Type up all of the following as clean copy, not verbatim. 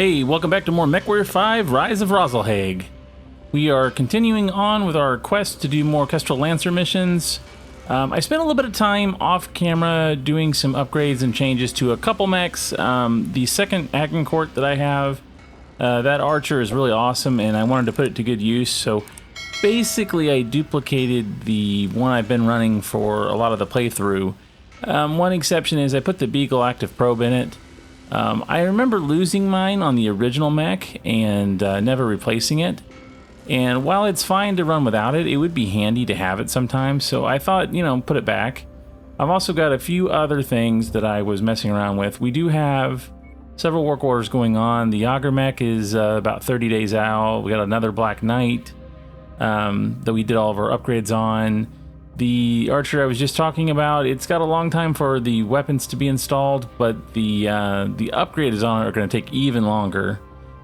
Hey, welcome back to more Mechwarrior 5 Rise of Rasalhague. We are continuing on with our quest to do more Kestrel Lancer missions. I spent a little bit of time off camera doing some upgrades and changes to a couple mechs. The second Agincourt that I have, that archer is really awesome and I wanted to put it to good use. So basically I duplicated the one I've been running for a lot of the playthrough. One exception is I put the Beagle active probe in it. I remember losing mine on the original mech and never replacing it. And while it's fine to run without it, it would be handy to have it sometimes. So I thought, you know, put it back. I've also got a few other things that I was messing around with. We do have several work orders going on. The Auger mech is about 30 days out. We got another Black Knight that we did all of our upgrades on. The archer I was just talking about, it's got a long time for the weapons to be installed, but the upgrades on it are going to take even longer.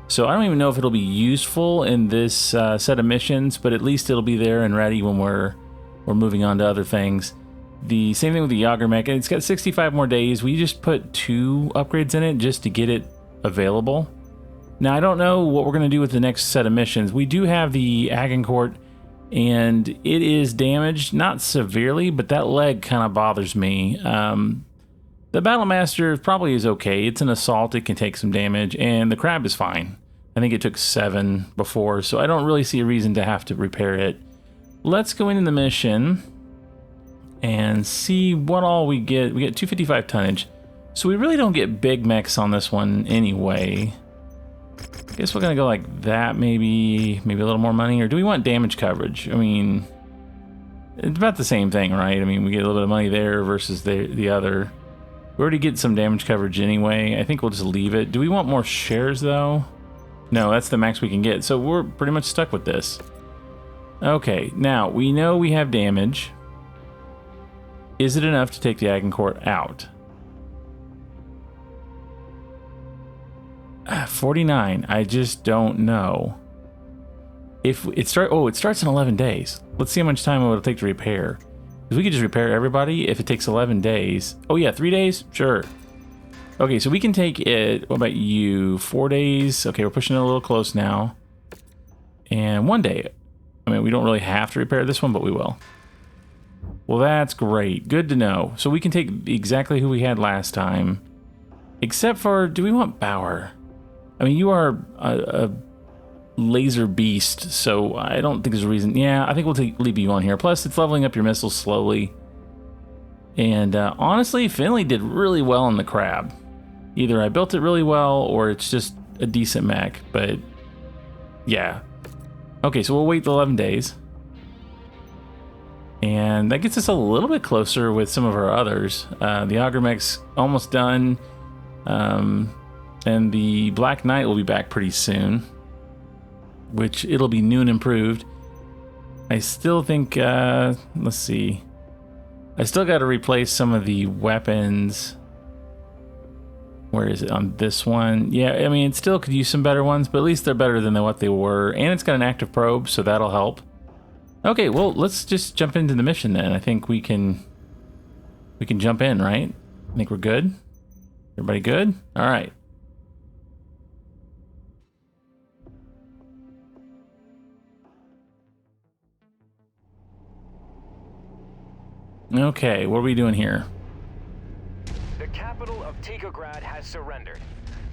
So I don't even know if it'll be useful in this set of missions, but at least it'll be there and ready when we're moving on to other things. The same thing with the Auger mech, and it's got 65 more days. We just put 2 upgrades in it just to get it available. Now I don't know what we're going to do with the next set of missions. We do have the Agincourt, and it is damaged, not severely, but that leg kind of bothers me. The Battlemaster probably is okay. It's an assault, it can take some damage, and the crab is fine. I think it took 7 before, so I don't really see a reason to have to repair it. Let's go into the mission and see what all we get. We get 255 tonnage, so we really don't get big mechs on this one anyway. I guess we're gonna go like that, maybe a little more money, or do we want damage coverage? I mean, it's about the same thing, right? I mean, we get a little bit of money there versus the other. We already get some damage coverage anyway. I think we'll just leave it. Do we want more shares though? No, that's the max we can get, so we're pretty much stuck with this. Okay, now we know we have damage. Is it enough to take the Agincourt out? 49. I just don't know. If it starts in 11 days. Let's see how much time it would take to repair. If we could just repair everybody, if it takes 11 days. Oh yeah, 3 days? Sure. Okay, so we can take it. What about you? 4 days. Okay, we're pushing it a little close now. And 1 day. I mean, we don't really have to repair this one, but we will. Well, that's great. Good to know. So we can take exactly who we had last time. Except for, do we want Bauer? I mean, you are a laser beast, so I don't think there's a reason. Yeah, I think we'll leave you on here. Plus, it's leveling up your missiles slowly. And honestly, Finley did really well on the crab. Either I built it really well, or it's just a decent mech, but yeah. Okay, so we'll wait the 11 days. And that gets us a little bit closer with some of our others. The Auger mech's almost done. And the Black Knight will be back pretty soon, which it'll be new and improved. I still think, let's see. I still got to replace some of the weapons. Where is it on this one? Yeah, I mean, it still could use some better ones, but at least they're better than what they were. And it's got an active probe, so that'll help. Okay, well, let's just jump into the mission then. I think we can jump in, right? I think we're good. Everybody good? All right. Okay, what are we doing here? The capital of Tigress has surrendered.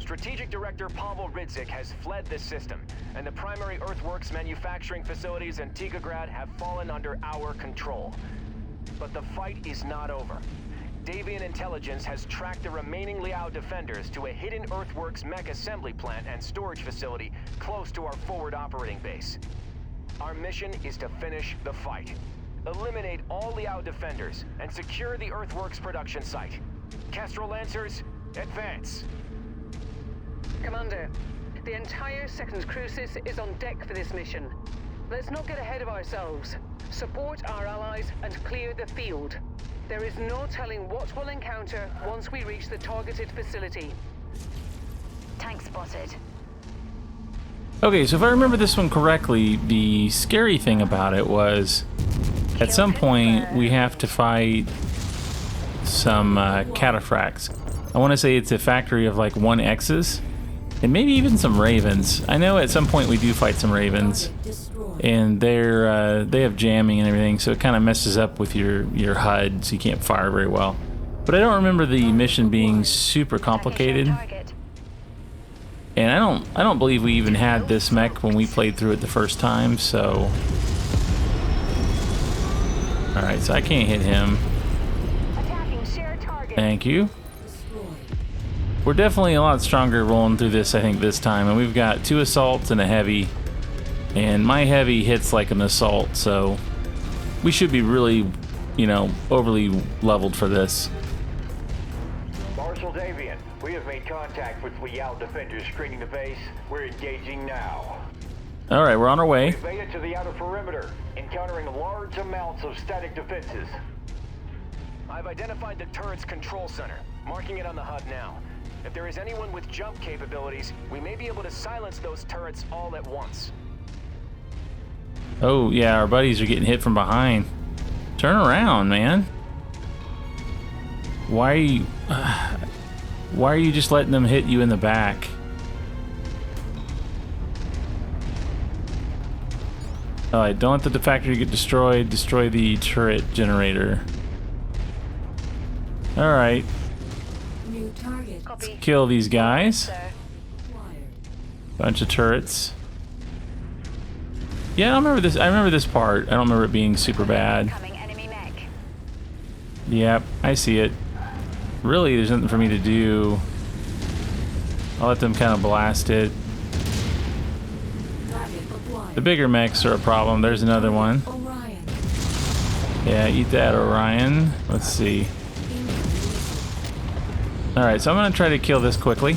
Strategic Director Pavel Ridzik has fled the system, and the primary earthworks manufacturing facilities in Tigress have fallen under our control. But the fight is not over. Davian intelligence has tracked the remaining Liao defenders to a hidden earthworks mech assembly plant and storage facility close to our forward operating base. Our mission is to finish the fight. Eliminate all Liao defenders and secure the earthworks production site. Kestrel Lancers, advance. Commander, the entire 2nd Crucis is on deck for this mission. Let's not get ahead of ourselves. Support our allies and clear the field. There is no telling what we'll encounter once we reach the targeted facility. Tank spotted. Okay, so if I remember this one correctly, the scary thing about it was at some point we have to fight some cataphracts. I want to say it's a factory of like 1X's. And maybe even some ravens. I know at some point we do fight some ravens. And they have jamming and everything, so it kind of messes up with your HUD, so you can't fire very well. But I don't remember the mission being super complicated. And I don't believe we even had this mech when we played through it the first time, so... Alright, so I can't hit him. Thank you. We're definitely a lot stronger rolling through this, I think, this time. And we've got 2 assaults and a heavy. And my heavy hits like an assault, so we should be really, you know, overly leveled for this. Marshal Davian, we have made contact with Liao defenders screening the base. We're engaging now. Alright, we're on our way. We've made it to the outer perimeter, encountering large amounts of static defenses. I've identified the turret's control center, marking it on the HUD now. If there is anyone with jump capabilities, we may be able to silence those turrets all at once. Oh, yeah, our buddies are getting hit from behind. Turn around, man. Why are you just letting them hit you in the back? Alright, don't let the factory get destroyed. Destroy the turret generator. Alright. Let's kill these guys. Bunch of turrets. Yeah, I remember this. I remember this part. I don't remember it being super bad. Yep, I see it. Really, there's nothing for me to do. I'll let them kind of blast it. The bigger mechs are a problem. There's another one. Yeah, eat that, Orion. Let's see. Alright, so I'm going to try to kill this quickly.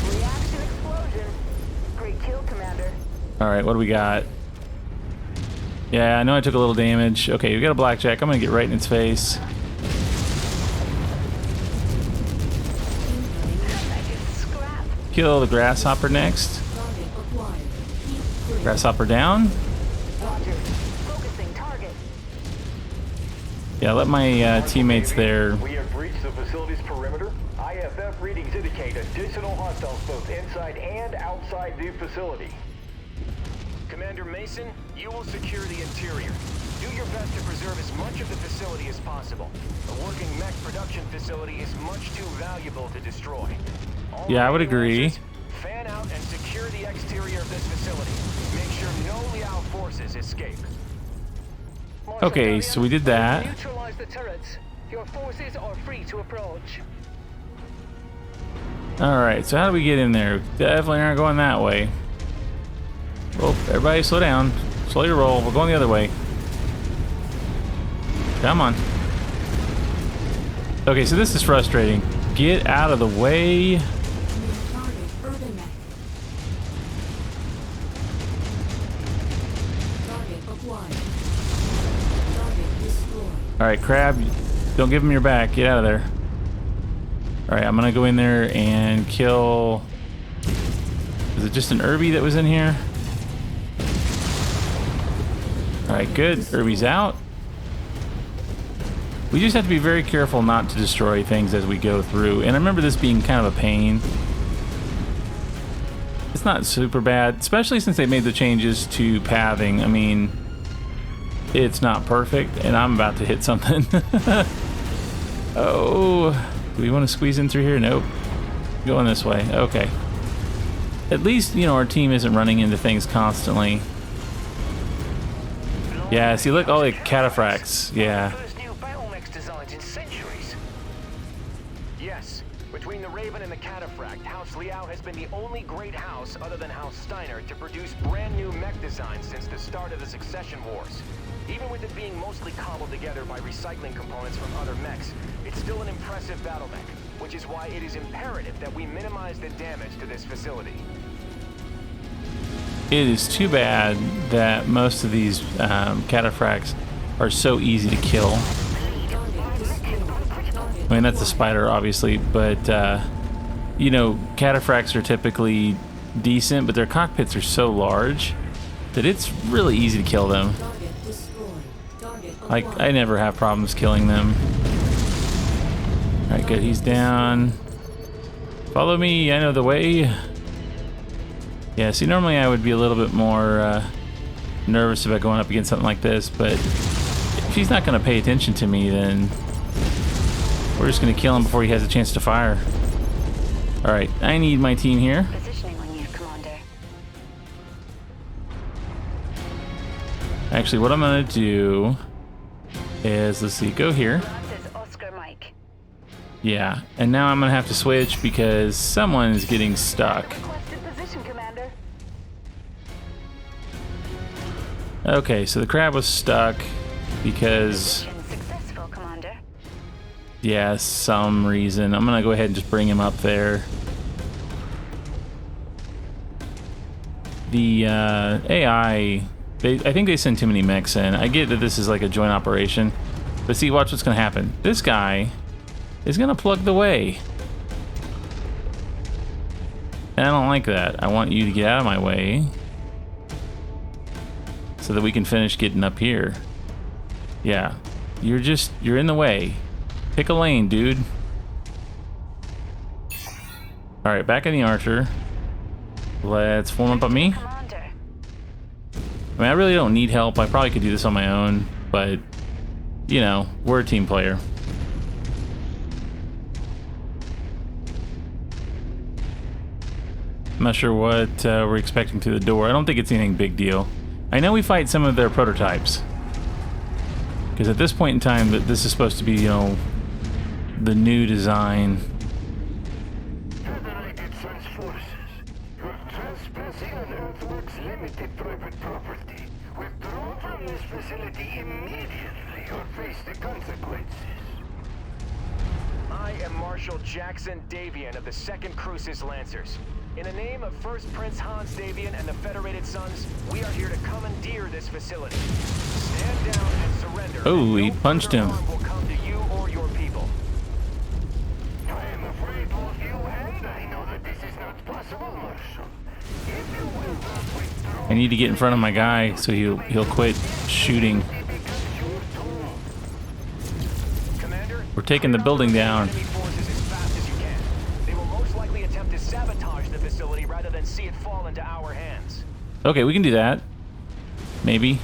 Reaction explosion. Great kill, Commander. Alright, what do we got? Yeah, I know I took a little damage. Okay, we got a blackjack. I'm going to get right in its face. Kill the grasshopper next. Grasshopper down. Yeah, let my teammates there. We have breached the facility's perimeter. IFF readings indicate additional hostiles both inside and outside the facility. Commander Mason, you will secure the interior. Do your best to preserve as much of the facility as possible. A working mech production facility is much too valuable to destroy. Yeah, I would agree. Fan out and secure the exterior of this facility. Make sure no Liao forces escape. Okay, so we did that. Neutralize the turrets. Your forces are free to approach. Alright, so how do we get in there? Definitely aren't going that way. Oh, everybody slow down. Slow your roll. We're going the other way. Come on. Okay, so this is frustrating. Get out of the way. Alright, Crab, don't give him your back. Get out of there. Alright, I'm gonna go in there and kill... Is it just an Irby that was in here? Alright, good. Irby's out. We just have to be very careful not to destroy things as we go through. And I remember this being kind of a pain. It's not super bad, especially since they made the changes to pathing. I mean, it's not perfect, and I'm about to hit something. Oh, do we want to squeeze in through here? Nope. Going this way. Okay. At least, you know, our team isn't running into things constantly. Yeah, see, look, all the cataphracts. Yeah. Yes, between the Raven and the Cataphract, House Liao has been the only great house other than House Steiner to produce brand new mech designs since the start of the Succession Wars. Even with it being mostly cobbled together by recycling components from other mechs, it's still an impressive battle mech, which is why it is imperative that we minimize the damage to this facility. It is too bad that most of these cataphracts are so easy to kill. I mean, that's a spider, obviously, but, you know, cataphracts are typically decent, but their cockpits are so large that it's really easy to kill them. Like, I never have problems killing them. Alright, good. He's down. Follow me. I know the way. Yeah, see, normally I would be a little bit more nervous about going up against something like this, but if he's not going to pay attention to me, then we're just going to kill him before he has a chance to fire. Alright, I need my team here. Positioning on you, Commander. Actually, what I'm going to do is, let's see, go here. This is Oscar Mike. Yeah, and now I'm going to have to switch because someone is getting stuck. Requested position, Commander. Okay, so the crab was stuck because, Mission successful, Commander. yeah, some reason. I'm going to go ahead and just bring him up there. The AI, I think they send too many mechs in. I get that this is like a joint operation, but see, watch what's going to happen. This guy is going to plug the way. And I don't like that. I want you to get out of my way so that we can finish getting up here. Yeah, you're in the way. Pick a lane, dude. All right, back in the Archer. Let's form up on me. Commander. I mean, I really don't need help. I probably could do this on my own, but, you know, we're a team player. I'm not sure what we're expecting through the door. I don't think it's anything big deal. I know we fight some of their prototypes. Because at this point in time, this is supposed to be, you know, the new design. Federated Suns forces, you are trespassing on Earthworks Limited private property. Withdraw from this facility immediately or face the consequences. I am Marshal Jackson Davian of the 2nd Crucis Lancers. In the name of First Prince Hans Davian and the Federated Sons, we are here to commandeer this facility. Stand down and surrender. Oh, and he no punched further him. harm will come to you or your people. I am afraid both you and I know that this is not possible, Marshal. If you will not withdraw, I need to get in front of my guy so he'll quit shooting. Commander, We're taking the building down. enemy forces as fast as you can. They will most likely attempt to sabotage the facility rather than see it fall into our hands. Okay, we can do that. Maybe.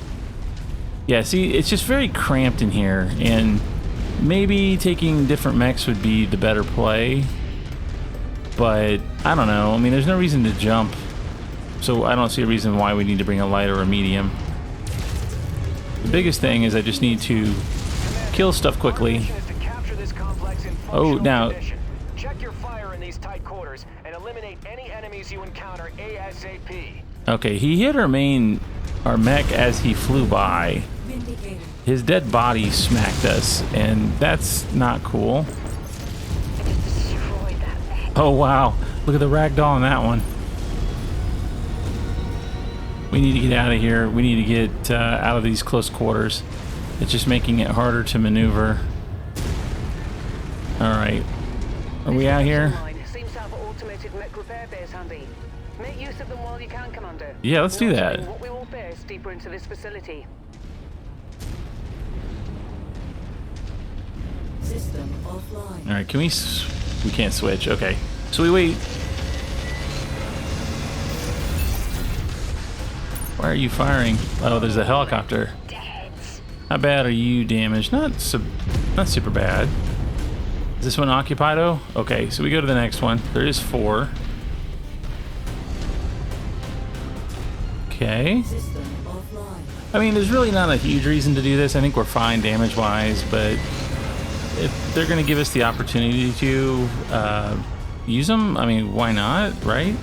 Yeah, see, it's just very cramped in here, and maybe taking different mechs would be the better play. But, I don't know. I mean, there's no reason to jump. So I don't see a reason why we need to bring a light or a medium. The biggest thing is I just need to kill stuff quickly. Our mission is to capture this complex in Oh, functional now- condition. Check your fire in these tight quarters and eliminate any enemies you encounter ASAP. Okay, he hit our mech as he flew by. His dead body smacked us, and that's not cool. Destroy that mech. Oh wow, look at the ragdoll on that one. We need to get out of here. We need to get out of these close quarters. It's just making it harder to maneuver. Alright. Are we out here? Seems to have an automated mech repair base handy. Make use of them while you can, Commander. Yeah, let's do Not that. knowing what we will face deeper into this facility. System offline. Alright, can we we can't switch. Okay. So we wait. Why are you firing? Oh, there's a helicopter. Deads. How bad are you damaged? Not super bad. Is this one occupied? Oh, okay. So we go to the next one. There is 4. Okay. System offline. I mean, there's really not a huge reason to do this. I think we're fine damage-wise, but if they're going to give us the opportunity to use them, I mean, why not, right?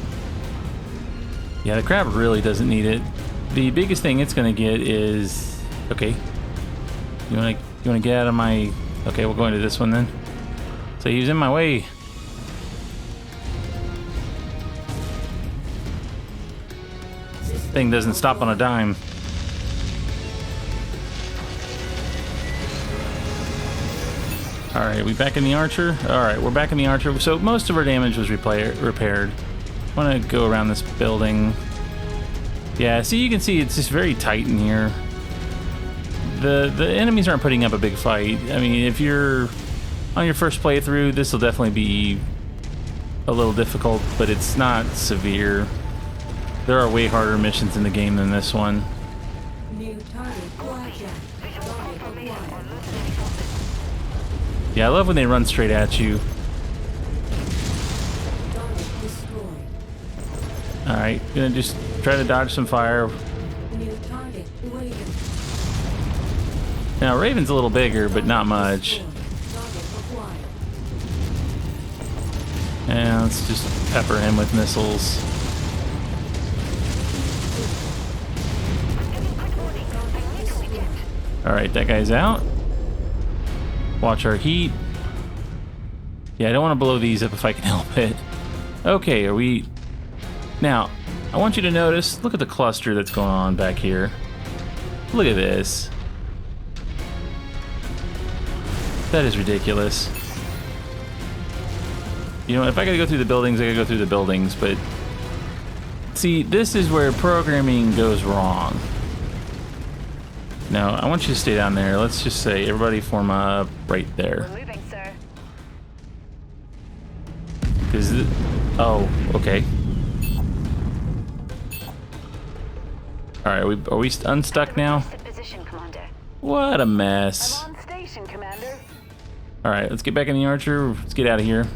Yeah, the crab really doesn't need it. The biggest thing it's going to get is... Okay. You want to get out of my... Okay, we'll go into this one then. So he's in my way. Thing doesn't stop on a dime. Alright, we back in the Archer? Alright, we're back in the Archer. So most of our damage was repaired. I want to go around this building. Yeah, see, you can see it's just very tight in here. The enemies aren't putting up a big fight. I mean, if you're On your first playthrough, this will definitely be a little difficult, but it's not severe. There are way harder missions in the game than this one. New target blackjack. Target acquired. Yeah, I love when they run straight at you. Target destroyed. Alright, gonna just try to dodge some fire. New target Raven. Now, Raven's a little bigger, but not much. Target acquired. And let's just pepper him with missiles. Alright, that guy's out. Watch our heat. Yeah, I don't want to blow these up if I can help it. Okay, are we... Now, I want you to notice, look at the cluster that's going on back here. Look at this. That is ridiculous. You know, if I gotta go through the buildings, I gotta go through the buildings, but... See, this is where programming goes wrong. No, I want you to stay down there. Let's just say everybody form up right there. We're moving, sir. Oh, okay. All right, are we unstuck now? Position, Commander. What a mess. On station, Commander. All right, let's get back in the Archer. Let's get out of here.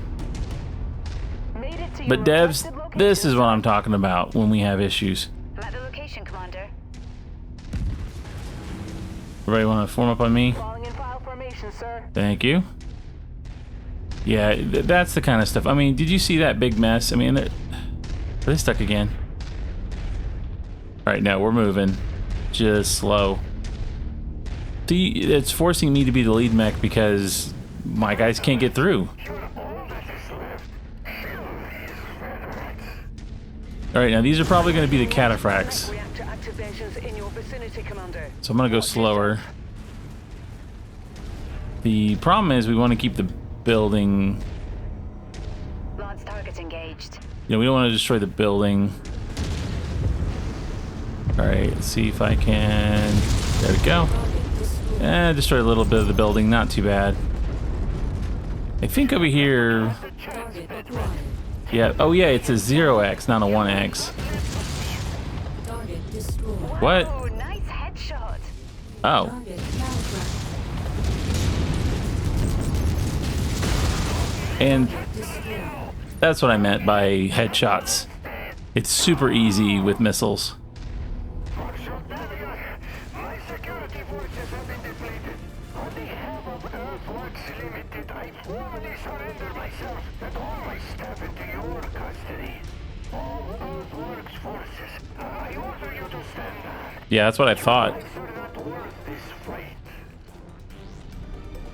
Made it to But your devs, requested location. this is what I'm talking about when we have issues. I'm at the location, Commander. Everybody want to form up on me? Falling in file formation, sir. Thank you. Yeah, that's the kind of stuff. I mean, did you see that big mess? I mean, are they stuck again? All right, now we're moving. Just slow. See, it's forcing me to be the lead mech because my guys can't get through. All right, now these are probably going to be the cataphracts. Reactor activations in your vicinity, Commander. So I'm going to go slower. The problem is we want to keep the building... Launch targets engaged. You know, we don't want to destroy the building. All right, let's see if I can... There we go. Destroy a little bit of the building, not too bad. I think over here... Target acquired. Yeah, oh yeah, it's a 0x, not a 1x. Target destroyed. What? Oh, nice headshot. Oh, Target cataphracts. and Destroyed. that's what I meant by headshots. It's super easy with missiles. My security forces have been depleted. On behalf of Earthworks Limited, I formally surrender myself and all my staff into your custody. All Earthworks forces, I order you to stand down. Yeah, that's what I thought. Lives are not worth this fight.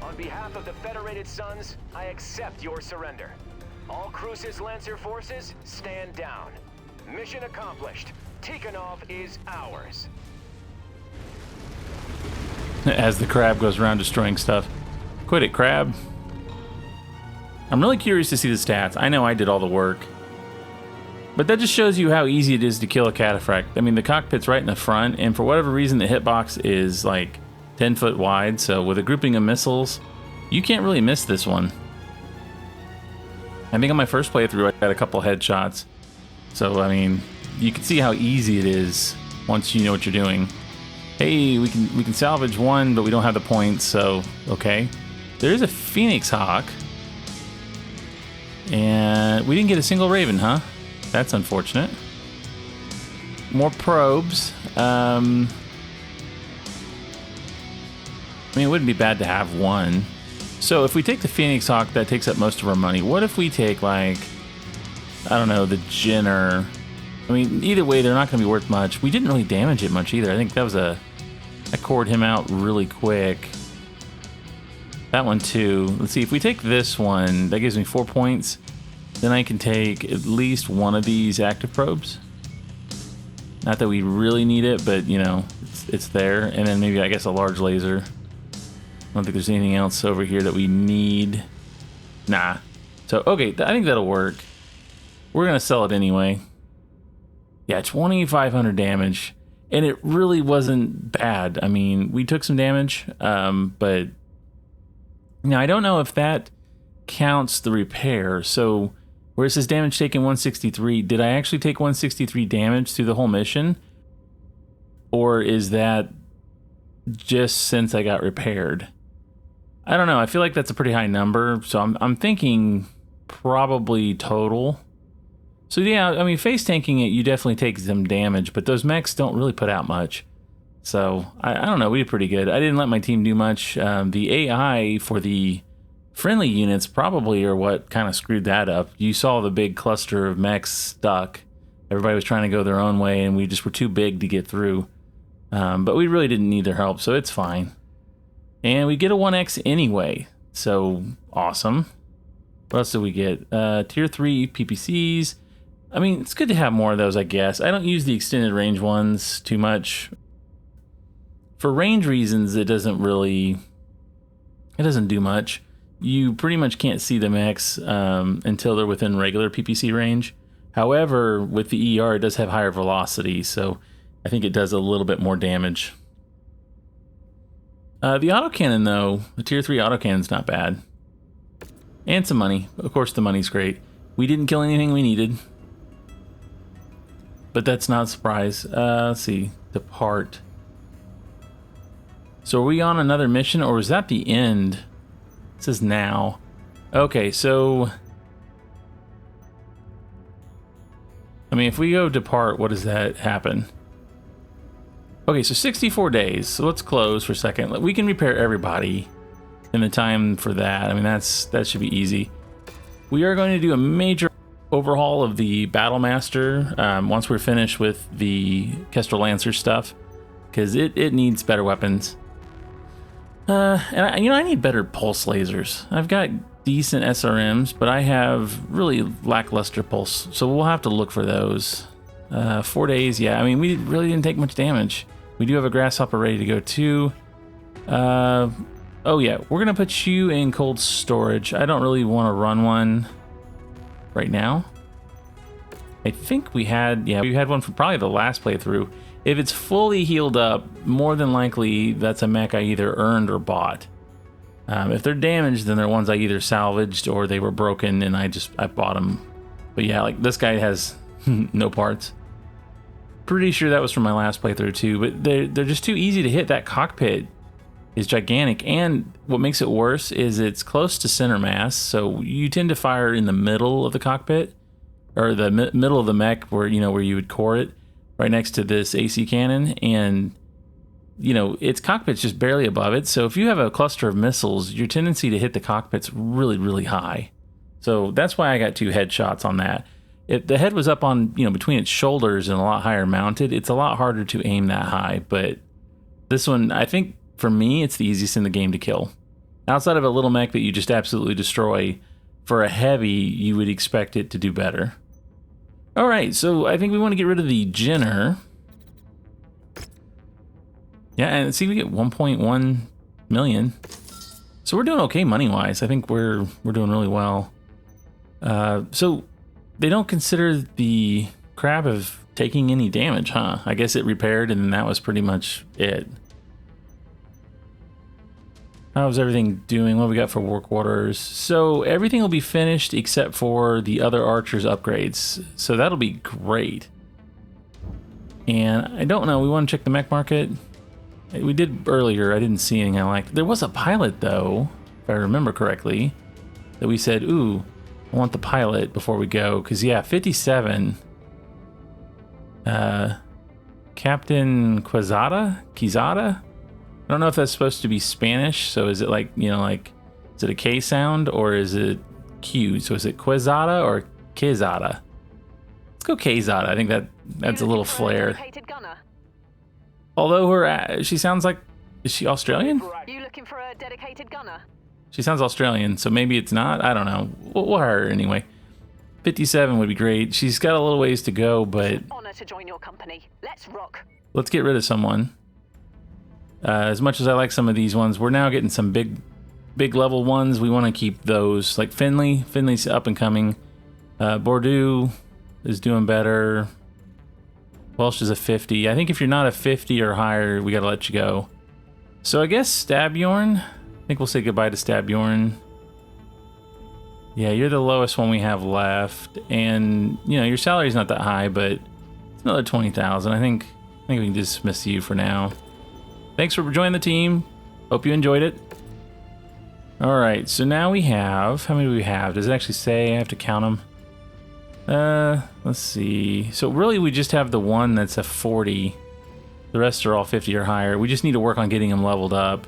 On behalf of the Federated Sons, I accept your surrender. All Crucis Lancer forces, stand down. Mission accomplished. Tikonov is ours. As the crab goes around destroying stuff. Quit it, crab. I'm really curious to see the stats. I know I did all the work. But that just shows you how easy it is to kill a cataphract. I mean, the cockpit's right in the front, and for whatever reason, the hitbox is like 10 foot wide. So with a grouping of missiles, you can't really miss this one. I think on my first playthrough, I got a couple headshots. So, I mean, you can see how easy it is once you know what you're doing. Hey, we can salvage one, but we don't have the points, so okay. There's a Phoenix Hawk. And we didn't get a single Raven, huh? That's unfortunate. More probes. I mean, it wouldn't be bad to have one. So if we take the Phoenix Hawk, that takes up most of our money. What if we take, like, I don't know, the Jenner? I mean, either way, they're not going to be worth much. We didn't really damage it much either. I think that was I cored him out really quick. That one too. Let's see, if we take this one, that gives me 4 points. Then I can take at least one of these active probes. Not that we really need it, but you know, it's there. And then maybe, I guess, a large laser. I don't think there's anything else over here that we need. Nah. So, okay, I think that'll work. We're going to sell it anyway. Yeah, 2,500 damage. And it really wasn't bad. I mean, we took some damage, but... Now, I don't know if that counts the repair. So where it says damage taken 163, did I actually take 163 damage through the whole mission? Or is that just since I got repaired? I don't know. I feel like that's a pretty high number. So I'm thinking probably total. So yeah, I mean, face tanking it, you definitely take some damage, but those mechs don't really put out much. So I don't know, we did pretty good. I didn't let my team do much. The AI for the friendly units probably are what kind of screwed that up. You saw the big cluster of mechs stuck. Everybody was trying to go their own way, and we just were too big to get through. But we really didn't need their help, so it's fine. And we get a 1x anyway, so awesome. What else did we get? Tier 3 PPCs. I mean, it's good to have more of those, I guess. I don't use the extended range ones too much. For range reasons, it doesn't do much. You pretty much can't see the mechs until they're within regular PPC range. However, with the ER, it does have higher velocity, so I think it does a little bit more damage. The autocannon, though, the tier 3 autocannon's not bad. And some money. Of course, the money's great. We didn't kill anything we needed. But that's not a surprise. Let's see. Depart. So are we on another mission, or was that the end? It says now. Okay, so... I mean, if we go depart, what does that happen? Okay, so 64 days. So let's close for a second. We can repair everybody in the time for that. I mean, that should be easy. We are going to do a major overhaul of the Battlemaster once we're finished with the Kestrel Lancer stuff, because it needs better weapons. And I need better pulse lasers. I've got decent SRMs, but I have really lackluster pulse, so we'll have to look for those. 4 days, yeah. I mean, we really didn't take much damage. We do have a grasshopper ready to go too. Oh yeah, we're gonna put you in cold storage. I don't really want to run one right now. I think we had one from probably the last playthrough. If it's fully healed up, more than likely that's a mech I either earned or bought. If they're damaged, then they're ones I either salvaged or they were broken and I bought them. But yeah, like this guy has no parts. Pretty sure that was from my last playthrough too, but they're just too easy to hit. That cockpit is gigantic, and what makes it worse is it's close to center mass, so you tend to fire in the middle of the cockpit, or the middle of the mech where you would core it, right next to this AC cannon, and its cockpit's just barely above it. So if you have a cluster of missiles, your tendency to hit the cockpit's really, really high. So that's why I got 2 headshots on that. If the head was up on, between its shoulders and a lot higher mounted, it's a lot harder to aim that high. But this one, I think for me, it's the easiest in the game to kill. Outside of a little mech that you just absolutely destroy, for a heavy, you would expect it to do better. All right, so I think we want to get rid of the Jenner. Yeah, and see, we get 1.1 million. So we're doing okay money-wise. I think we're doing really well. So they don't consider the crab of taking any damage, huh? I guess it repaired, and that was pretty much it. How's everything doing? What do we got for work orders? So everything will be finished except for the other archers upgrades. So that'll be great. And I don't know, we want to check the mech market. We did earlier, I didn't see anything I liked. There was a pilot though, if I remember correctly, that we said, ooh, I want the pilot before we go. Cause yeah, 57. Captain Quezada? I don't know if that's supposed to be Spanish, so is it like, is it a K sound or is it Q? So is it Quezada or Quezada? Let's go Quezada. I think that's a little flair. Although she sounds like, is she Australian? You looking for a dedicated gunner? She sounds Australian, so maybe it's not. I don't know. We'll hire her anyway. 57 would be great. She's got a little ways to go, but Honor to join your company. Let's rock. Let's get rid of someone. As much as I like some of these ones, we're now getting some big level ones. We want to keep those. Like Finley. Finley's up and coming. Bordeaux is doing better. Welsh is a 50. I think if you're not a 50 or higher, we got to let you go. So I guess Stabjorn. I think we'll say goodbye to Stabjorn. Yeah, you're the lowest one we have left, and you know your salary's not that high, but it's another 20,000. I think we can dismiss you for now. Thanks for joining the team. Hope you enjoyed it. All right, so now we have, how many do we have? Does it actually say? I have to count them. Let's see. So really, we just have the one that's a 40. The rest are all 50 or higher. We just need to work on getting them leveled up.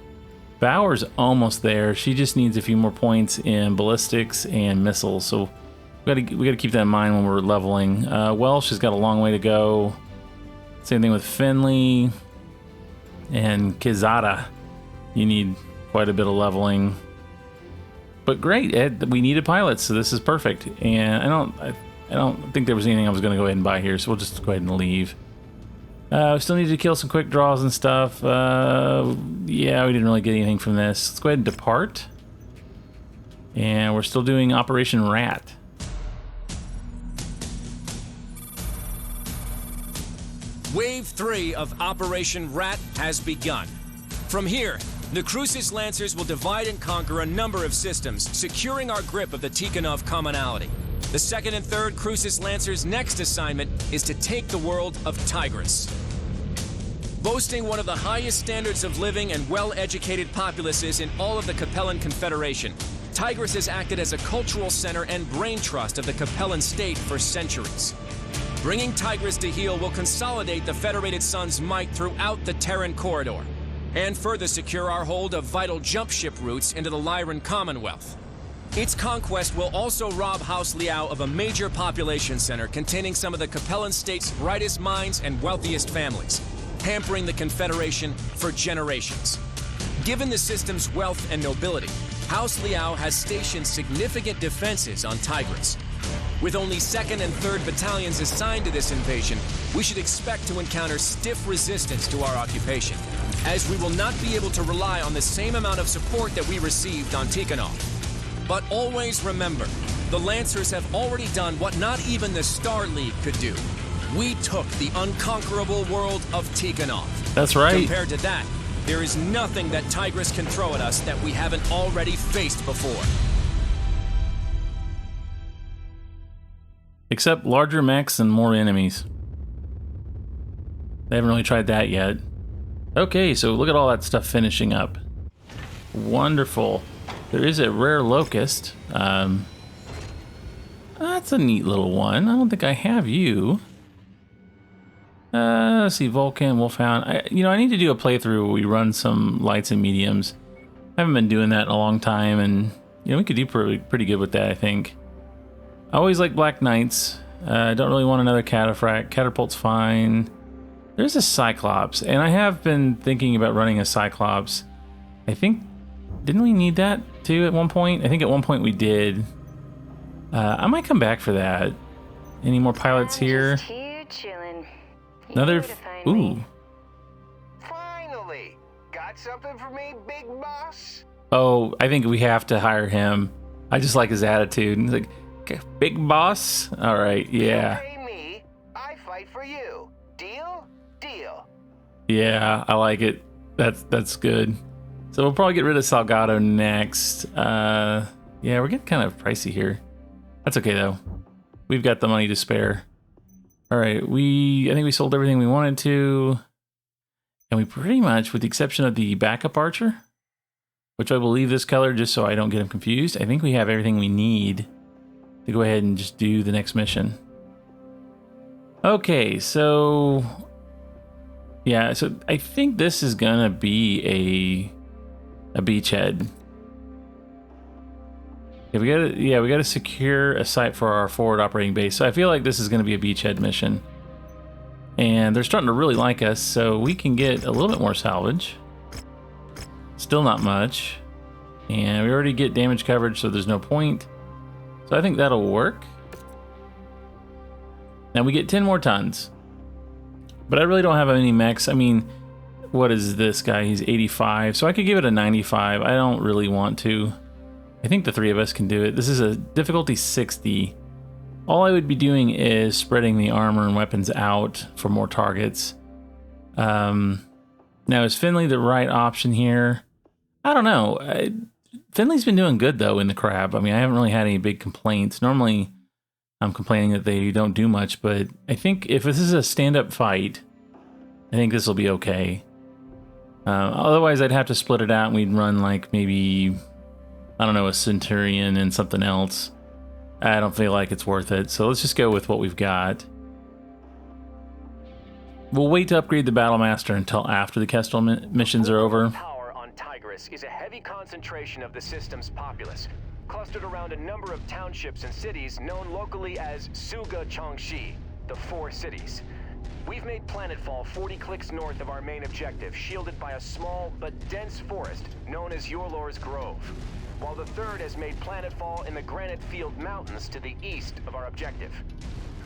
Bauer's almost there. She just needs a few more points in ballistics and missiles. So we gotta keep that in mind when we're leveling. Welsh has got a long way to go. Same thing with Finley and Kizada. You need quite a bit of leveling. But great, Ed, we needed pilots, so this is perfect. And I don't think there was anything I was going to go ahead and buy here, so we'll just go ahead and leave. We still need to kill some quick draws and stuff. Yeah, we didn't really get anything from this. Let's go ahead and depart. And we're still doing Operation Rat. Wave 3 of Operation Rat has begun. From here, the Crucis Lancers will divide and conquer a number of systems, securing our grip of the Tikonov commonality. The second and third Crucis Lancers' next assignment is to take the world of Tigress. Boasting one of the highest standards of living and well-educated populaces in all of the Capellan Confederation, Tigress has acted as a cultural center and brain trust of the Capellan state for centuries. Bringing Tigress to heel will consolidate the Federated Sun's might throughout the Terran corridor, and further secure our hold of vital jump ship routes into the Lyran Commonwealth. Its conquest will also rob House Liao of a major population center containing some of the Capellan state's brightest minds and wealthiest families, hampering the Confederation for generations. Given the system's wealth and nobility, House Liao has stationed significant defenses on Tigress. With only 2nd and 3rd battalions assigned to this invasion, we should expect to encounter stiff resistance to our occupation, as we will not be able to rely on the same amount of support that we received on Tikonov. But always remember, the Lancers have already done what not even the Star League could do. We took the unconquerable world of Tikonov. That's right. Compared to that, there is nothing that Tigress can throw at us that we haven't already faced before. Except larger mechs and more enemies. They haven't really tried that yet. Okay, so look at all that stuff finishing up. Wonderful. There is a rare locust. That's a neat little one. I don't think I have you. Let's see, Vulcan, Wolfhound. I need to do a playthrough where we run some lights and mediums. I haven't been doing that in a long time, and we could do pretty good with that, I think. I always like Black Knights. I don't really want another Cataphract. Catapult's fine. There's a Cyclops, and I have been thinking about running a Cyclops. I think, didn't we need that too at one point? I think at one point we did. I might come back for that. Any more pilots here? Just here chilling. Another, ooh. Finally! Got something for me, big boss? Oh, I think we have to hire him. I just like his attitude. He's like, big boss? All right, yeah. You pay me, I fight for you. Deal? Deal. Yeah, I like it. That's good. So we'll probably get rid of Salgado next. Yeah, we're getting kind of pricey here. That's okay though. We've got the money to spare. All right, I think we sold everything we wanted to. And we pretty much, with the exception of the backup archer, which I will leave this color just so I don't get him confused, I think we have everything we need to go ahead and just do the next mission. Okay, so yeah, so I think this is gonna be a beachhead. Yeah, we gotta secure a site for our forward operating base. So I feel like this is gonna be a beachhead mission. And they're starting to really like us, so we can get a little bit more salvage. Still not much. And we already get damage coverage, so there's no point. So I think that'll work. Now we get 10 more tons. But I really don't have any mechs. I mean, what is this guy? He's 85. So I could give it a 95. I don't really want to. I think the three of us can do it. This is a difficulty 60. All I would be doing is spreading the armor and weapons out for more targets. Now, is Finley the right option here? I don't know. Finley's been doing good, though, in the crab. I mean, I haven't really had any big complaints. Normally, I'm complaining that they don't do much, but I think if this is a stand-up fight, I think this will be okay. Otherwise, I'd have to split it out, and we'd run, like, maybe, I don't know, a Centurion and something else. I don't feel like it's worth it, so let's just go with what we've got. We'll wait to upgrade the Battlemaster until after the Kestrel missions are over. Power on Tigress is a heavy concentration of the system's populace, clustered around a number of townships and cities known locally as Suga Changxi, the Four Cities. We've made planetfall 40 clicks north of our main objective, shielded by a small but dense forest known as Yorlor's Grove, while the third has made planetfall in the Granite Field Mountains to the east of our objective.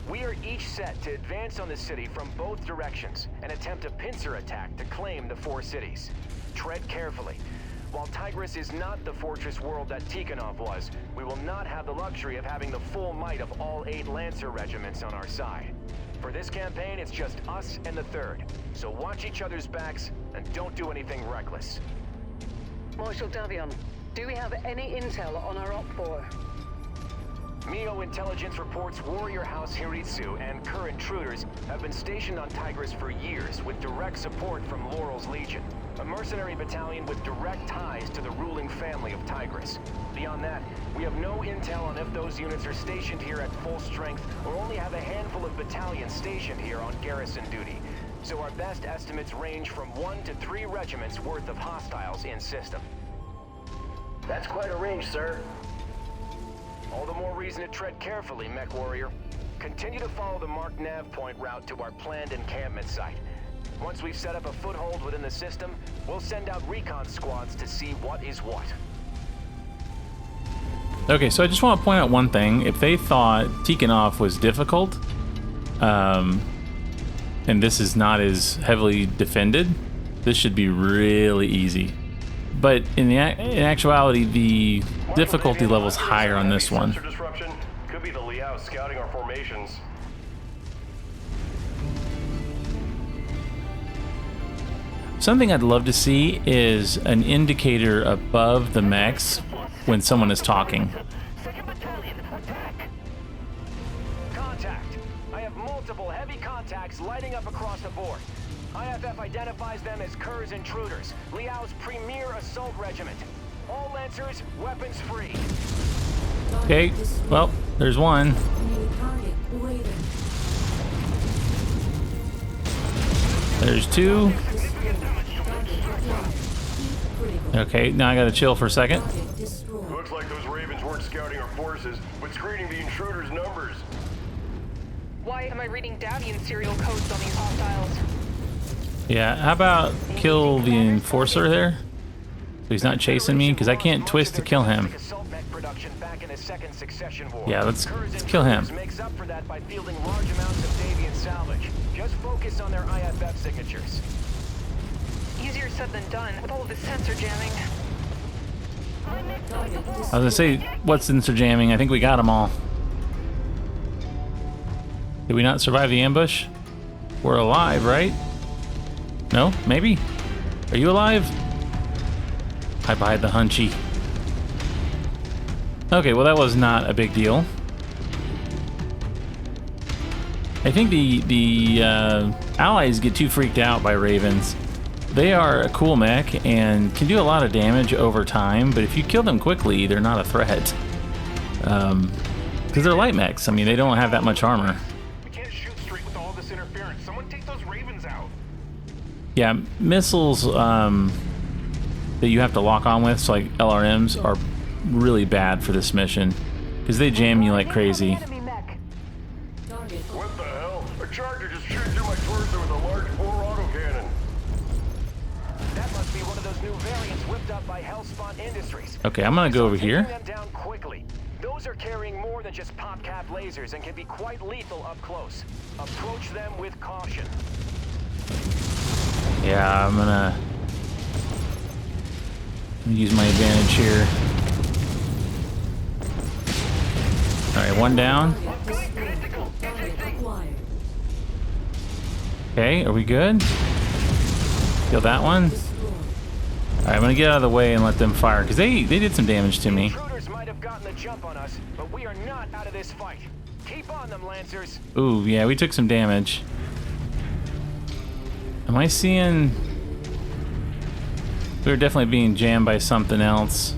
We are each set to advance on the city from both directions and attempt a pincer attack to claim the Four Cities. Tread carefully. While Tigress is not the fortress world that Tikonov was, we will not have the luxury of having the full might of all 8 Lancer regiments on our side. For this campaign, it's just us and the third, so watch each other's backs and don't do anything reckless. Marshal Davion, do we have any intel on our Op-4? Mio intelligence reports Warrior House Hiritsu and current intruders have been stationed on Tigress for years with direct support from Laurel's Legion, a mercenary battalion with direct ties to the ruling family of Tigress. Beyond that, we have no intel on if those units are stationed here at full strength or only have a handful of battalions stationed here on garrison duty. So our best estimates range from 1 to 3 regiments worth of hostiles in system. That's quite a range, sir. All the more reason to tread carefully, Mechwarrior. Continue to follow the marked nav point route to our planned encampment site. Once we've set up a foothold within the system, we'll send out recon squads to see what is what. Okay, so I just want to point out one thing. If they thought Tikonov was difficult, and this is not as heavily defended, this should be really easy. But in actuality, the difficulty level is higher on this one. Disruption could be the Liao scouting our formations. Something I'd love to see is an indicator above the mechs when someone is talking. Contact. I have multiple heavy contacts lighting up across the board. IFF identifies them as Kerr's intruders, Liao's premier assault regiment. All Lancers, weapons free. Okay, well, there's one. New target waiting. There's 2. Critical. Okay, now I gotta chill for a second. Target destroyed. Looks like those Ravens weren't scouting our forces, but screening the intruders' numbers. Why am I reading Davion serial codes on these hostiles? Yeah, how about kill the enforcer there? So he's not chasing me, because I can't twist to kill him. Yeah, let's kill him. Makes up for that by fielding large amounts of Davion salvage. Just focus on their IFF signatures. Easier said than done with all of this sensor jamming. Target I was gonna say, what's sensor jamming? I think we got them all. Did we not survive the ambush? We're alive, right? No? Maybe? Are you alive? I buy the hunchy. Okay, well that was not a big deal. I think the allies get too freaked out by Ravens. They are a cool mech and can do a lot of damage over time, but if you kill them quickly, they're not a threat. Because they're light mechs. I mean, they don't have that much armor. We can't shoot straight with all this interference. Someone take those Ravens out. Yeah, missiles that you have to lock on with, so like LRMs, are really bad for this mission because they jam you like crazy. target. What the hell? A Charger just shooting through my torso with a large bore autocannon. That must be one of those new variants whipped up by Hellspawn Industries. Okay, I'm gonna go over Taking here. them down quickly. Those are carrying more than just pop-cap lasers and can be quite lethal up close. Approach them with caution. Yeah, I'm gonna use my advantage here. Alright, one down. Target acquired. Okay, are we good? Kill that one. Destroyed. Alright, I'm gonna get out of the way and let them fire, because they did some damage to me. Intruders might have gotten the jump on us, but we are not out of this fight. Keep on them, Lancers. Ooh, yeah, we took some damage. Am I seeing... We were definitely being jammed by something else.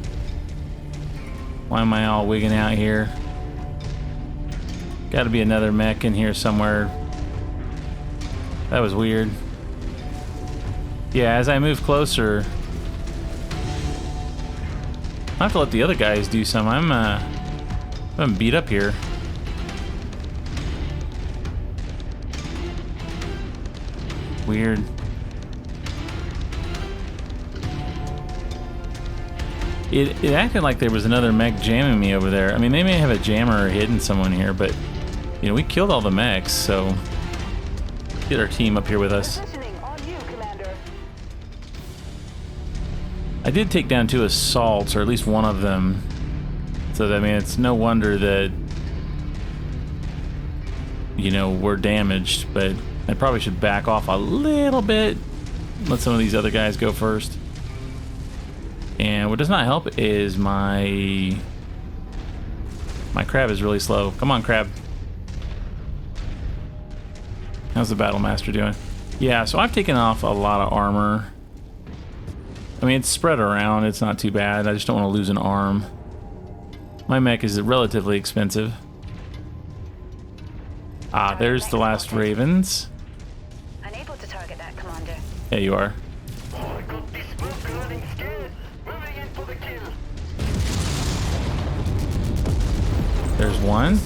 Why am I all wigging out here? Gotta be another mech in here somewhere. That was weird. Yeah, as I move closer... I have to let the other guys do some. I'm beat up here. Weird. It acted like there was another mech jamming me over there. I mean, they may have a jammer or hidden someone here, but you know, we killed all the mechs, so get our team up here with us. I did take down 2 assaults, or at least one of them. So I mean, it's no wonder that, you know, we're damaged, but I probably should back off a little bit. Let some of these other guys go first. And what does not help is my crab is really slow. Come on, crab. How's the Battle Master doing? Yeah, so I've taken off a lot of armor. I mean, it's spread around. It's not too bad. I just don't want to lose an arm. My mech is relatively expensive. Ah, there's the last Ravens. Unable to target that, Commander. There you are. I got this smoke running scared. Moving in for the kill. There's one.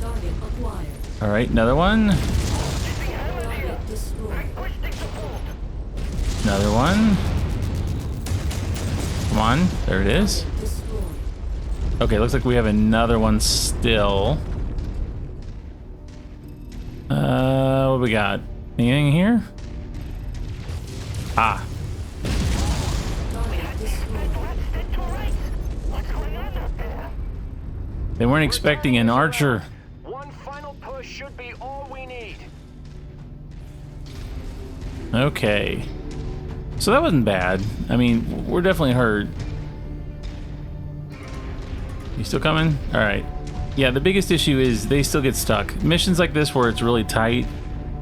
Target acquired. All right, another one. Target destroyed. Another one. Come on, there it is. Destroyed. Okay, looks like we have another one still. What we got? Anything here? Ah. Target destroyed. What's going on out there? They weren't expecting an archer. One final push should be all we need. Okay. So that wasn't bad. I mean, we're definitely hurt. You still coming? All right. Yeah, the biggest issue is they still get stuck. Missions like this where it's really tight,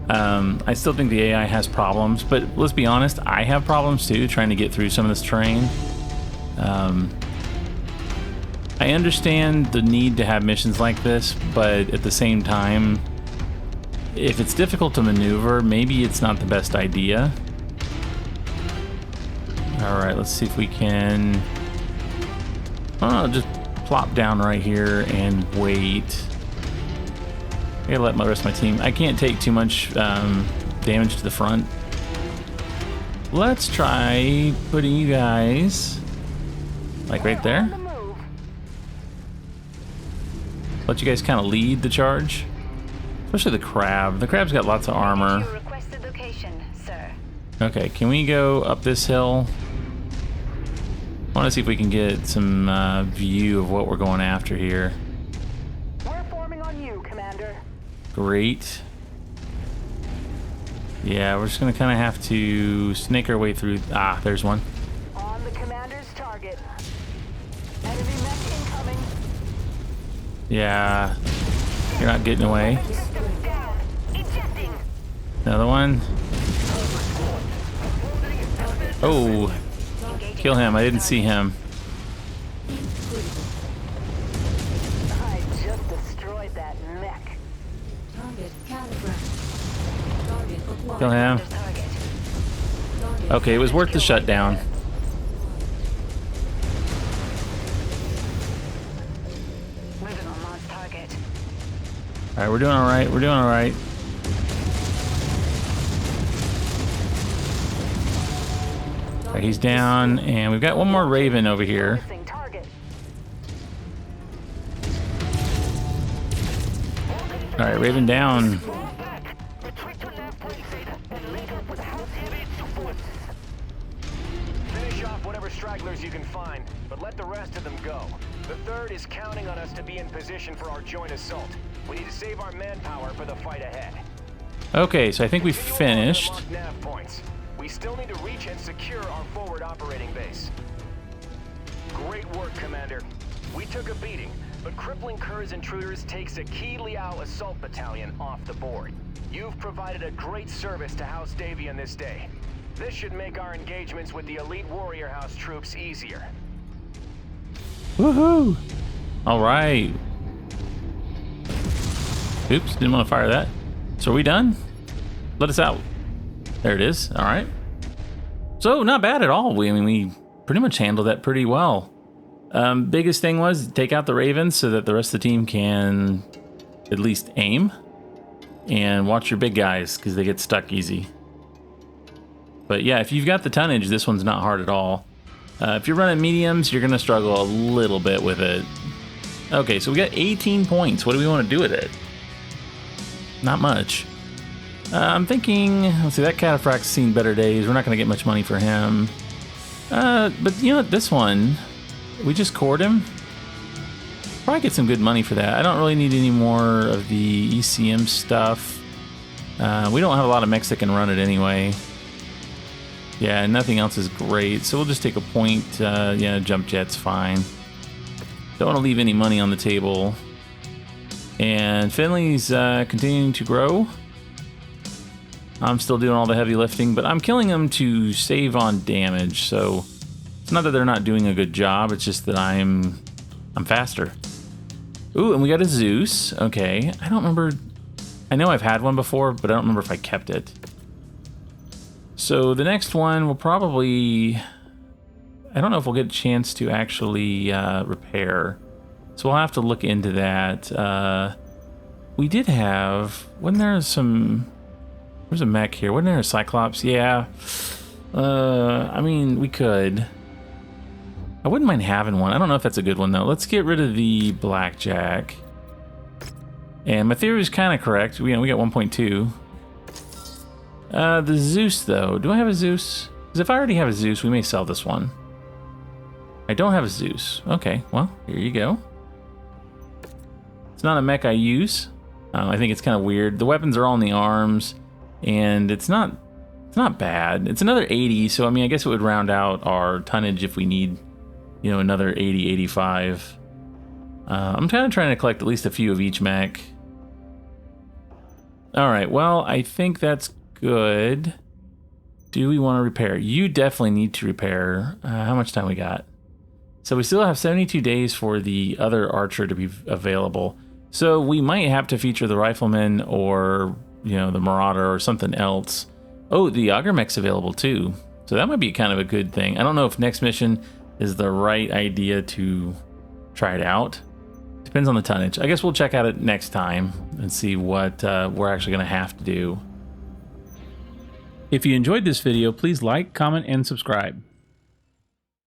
I still think the AI has problems, but let's be honest, I have problems too trying to get through some of this terrain. I understand the need to have missions like this, but at the same time, if it's difficult to maneuver, maybe it's not the best idea. All right, let's see if we can just plop down right here and wait. I gotta let the rest of my team. I can't take too much damage to the front. Let's try putting you guys like right there. Let you guys kind of lead the charge, especially the crab. The crab's got lots of armor. Your requested location, sir. Okay, can we go up this hill? I want to see if we can get some view of what we're going after here. We're forming on you, Commander. Great. Yeah, we're just gonna kind of have to snake our way through. Ah, there's one. On the Commander's target. Enemy mech incoming. Yeah, you're not getting away. Systems down. Ejecting. Another one. Oh, kill him. I didn't see him. I just destroyed that mech. Target calibrated. Target acquired. Kill him. Target. Target Okay, it was worth the shutdown. Moving on launch target. All right, we're doing all right. We're doing all right. All right, he's down, and we've got one more Raven over here. Missing target. All right, Raven down. Retreat to left exit and link up with house heavy support. Finish off whatever stragglers you can find, but let the rest of them go. The third is counting on us to be in position for our joint assault. We need to save our manpower for the fight ahead. Okay, so I think we finished. Nav points. We We still need to reach and secure our forward operating base. Great work, Commander. We took a beating, but crippling Kerr's intruders takes a key Liao assault battalion off the board. You've provided a great service to House Davian this day. This should make our engagements with the elite Warrior House troops easier. Woohoo! All right. Oops, didn't want to fire that. So are we done? Let us out. There it is. All right. So not bad at all. We pretty much handled that pretty well. Biggest thing was take out the Ravens so that the rest of the team can at least aim. And watch your big guys because they get stuck easy. But yeah, if you've got the tonnage, this one's not hard at all. If you're running mediums, you're going to struggle a little bit with it. Okay, so we got 18 points. What do we want to do with it? Not much. I'm thinking, let's see, that Cataphract's seen better days. We're not going to get much money for him. But you know what, this one, we just cored him. Probably get some good money for that. I don't really need any more of the ECM stuff. We don't have a lot of mechs that can run it anyway. Yeah, nothing else is great, so we'll just take a point. Yeah, jump jet's fine. Don't want to leave any money on the table. And Finley's continuing to grow. I'm still doing all the heavy lifting, but I'm killing them to save on damage, so it's not that they're not doing a good job, it's just that I'm faster. Ooh, and we got a Zeus. Okay, I don't remember. I know I've had one before, but I don't remember if I kept it. So the next one will probably... I don't know if we'll get a chance to actually repair. So we'll have to look into that. We did have... Wasn't there some... There's a mech here. Wasn't there a Cyclops? Yeah. I mean, we could... I wouldn't mind having one. I don't know if that's a good one, though. Let's get rid of the Blackjack. And my theory is kind of correct. We got 1.2. The Zeus, though. Do I have a Zeus? Because if I already have a Zeus, we may sell this one. I don't have a Zeus. Okay, well, here you go. It's not a mech I use. I think it's kind of weird. The weapons are all in the arms, and it's not bad. It's another 80, so I mean, I guess it would round out our tonnage if we need... You know, another 80, 85. I'm kind of trying to collect at least a few of each mech. All right, well, I think that's good. Do we want to repair? You definitely need to repair. How much time we got? So we still have 72 days for the other archer to be available. So we might have to feature the rifleman or, you know, the marauder or something else. Oh, the auger mech's available too. So that might be kind of a good thing. I don't know if next mission is the right idea to try it out. Depends on the tonnage. I guess we'll check out it next time and see what we're actually going to have to do. If you enjoyed this video, please like, comment, and subscribe.